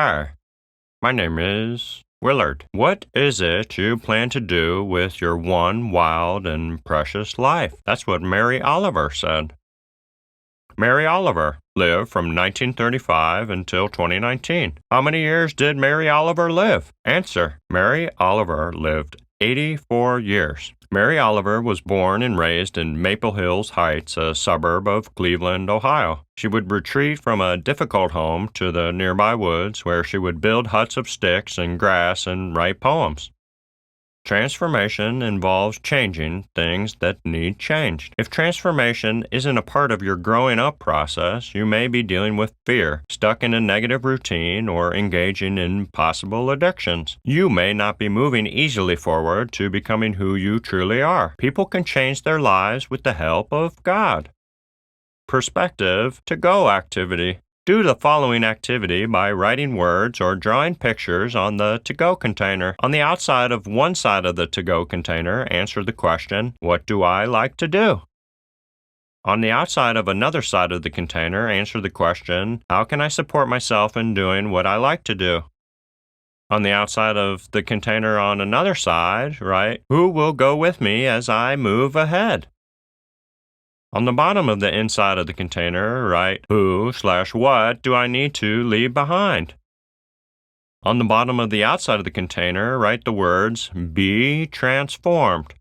Hi, my name is Willard. What is it you plan to do with your one wild and precious life? That's what Mary Oliver said. Mary Oliver lived from 1935 until 2019. How many years did Mary Oliver live? Answer: Mary Oliver lived 84 years. Mary Oliver was born and raised in Maple Hills Heights, a suburb of Cleveland, Ohio. She would retreat from a difficult home to the nearby woods where she would build huts of sticks and grass and write poems. Transformation involves changing things that need changed. If transformation isn't a part of your growing up process, you may be dealing with fear, stuck in a negative routine, or engaging in possible addictions. You may not be moving easily forward to becoming who you truly are. People can change their lives with the help of God. Perspective to go activity. Do the following activity by writing words or drawing pictures on the to-go container. On the outside of one side of the to-go container, answer the question, "What do I like to do?" On the outside of another side of the container, answer the question, "How can I support myself in doing what I like to do?" On the outside of the container on another side, write, "Who will go with me as I move ahead?" On the bottom of the inside of the container, write, "Who/what do I need to leave behind?" On the bottom of the outside of the container, write the words, "Be transformed."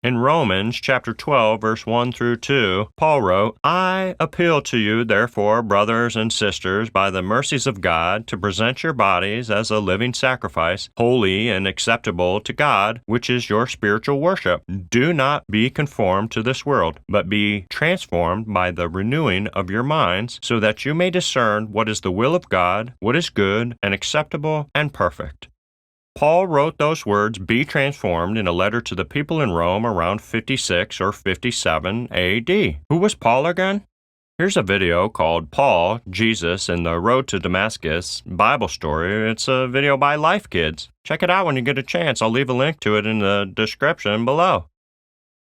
In Romans chapter 12, verse 1 through 2, Paul wrote, "I appeal to you, therefore, brothers and sisters, by the mercies of God, to present your bodies as a living sacrifice, holy and acceptable to God, which is your spiritual worship. Do not be conformed to this world, but be transformed by the renewing of your minds, so that you may discern what is the will of God, what is good and acceptable and perfect." Paul wrote those words, "be transformed," in a letter to the people in Rome around 56 or 57 AD. Who was Paul again? Here's a video called Paul, Jesus, and the Road to Damascus Bible Story. It's a video by Life Kids. Check it out when you get a chance. I'll leave a link to it in the description below.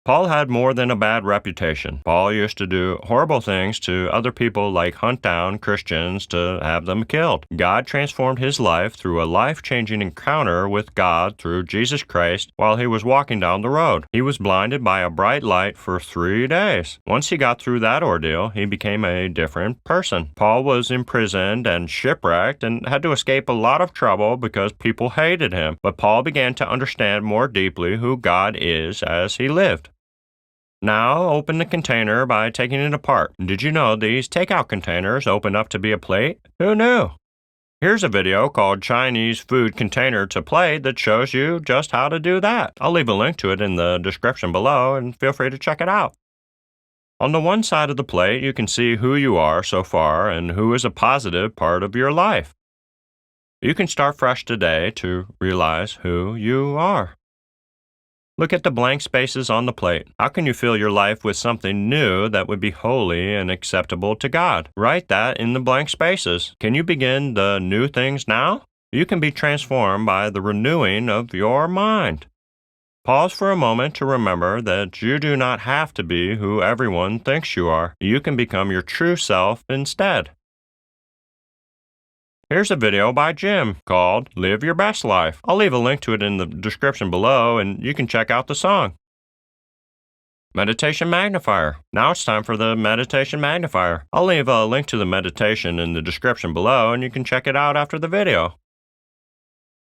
Paul had more than a bad reputation. Paul used to do horrible things to other people, like hunt down Christians to have them killed. God transformed his life through a life-changing encounter with God through Jesus Christ while he was walking down the road. He was blinded by a bright light for 3 days. Once he got through that ordeal, he became a different person. Paul was imprisoned and shipwrecked and had to escape a lot of trouble because people hated him. But Paul began to understand more deeply who God is as he lived. Now, open the container by taking it apart. Did you know these takeout containers open up to be a plate? Who knew? Here's a video called Chinese Food Container to Plate that shows you just how to do that. I'll leave a link to it in the description below and feel free to check it out. On the one side of the plate, you can see who you are so far and who is a positive part of your life. You can start fresh today to realize who you are. Look at the blank spaces on the plate. How can you fill your life with something new that would be holy and acceptable to God? Write that in the blank spaces. Can you begin the new things now? You can be transformed by the renewing of your mind. Pause for a moment to remember that you do not have to be who everyone thinks you are. You can become your true self instead. Here's a video by Jim called Live Your Best Life. I'll leave a link to it in the description below and you can check out the song. Meditation Magnifier. Now it's time for the Meditation Magnifier. I'll leave a link to the meditation in the description below and you can check it out after the video.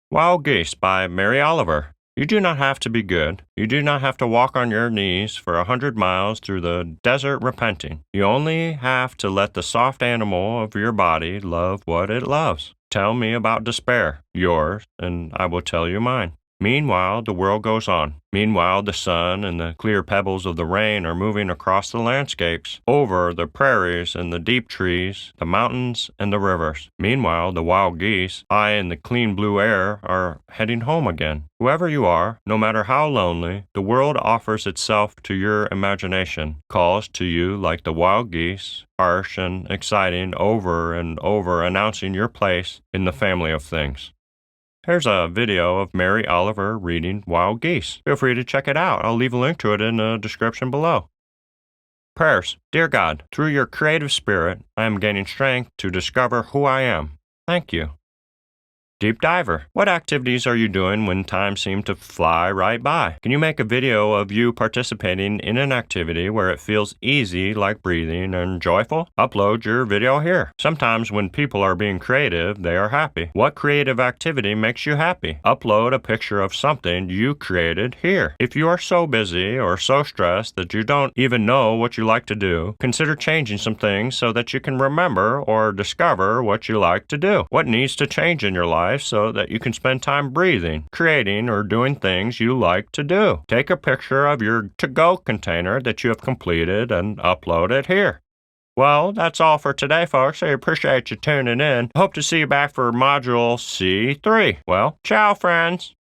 Wild Geese by Mary Oliver. You do not have to be good. You do not have to walk on your knees for 100 miles through the desert repenting. You only have to let the soft animal of your body love what it loves. Tell me about despair, yours, and I will tell you mine. Meanwhile, the world goes on. Meanwhile, the sun and the clear pebbles of the rain are moving across the landscapes, over the prairies and the deep trees, the mountains and the rivers. Meanwhile, the wild geese, high in the clean blue air, are heading home again. Whoever you are, no matter how lonely, the world offers itself to your imagination, calls to you like the wild geese, harsh and exciting, over and over announcing your place in the family of things. Here's a video of Mary Oliver reading Wild Geese. Feel free to check it out. I'll leave a link to it in the description below. Prayers. Dear God, through your creative spirit, I am gaining strength to discover who I am. Thank you. Deep diver. What activities are you doing when time seems to fly right by? Can you make a video of you participating in an activity where it feels easy, like breathing, and joyful? Upload your video here. Sometimes when people are being creative, they are happy. What creative activity makes you happy? Upload a picture of something you created here. If you are so busy or so stressed that you don't even know what you like to do, consider changing some things so that you can remember or discover what you like to do. What needs to change in your life so that you can spend time breathing, creating, or doing things you like to do? Take a picture of your to-go container that you have completed and upload it here. Well, that's all for today, folks. I appreciate you tuning in. Hope to see you back for Module C.2. Well, ciao, friends.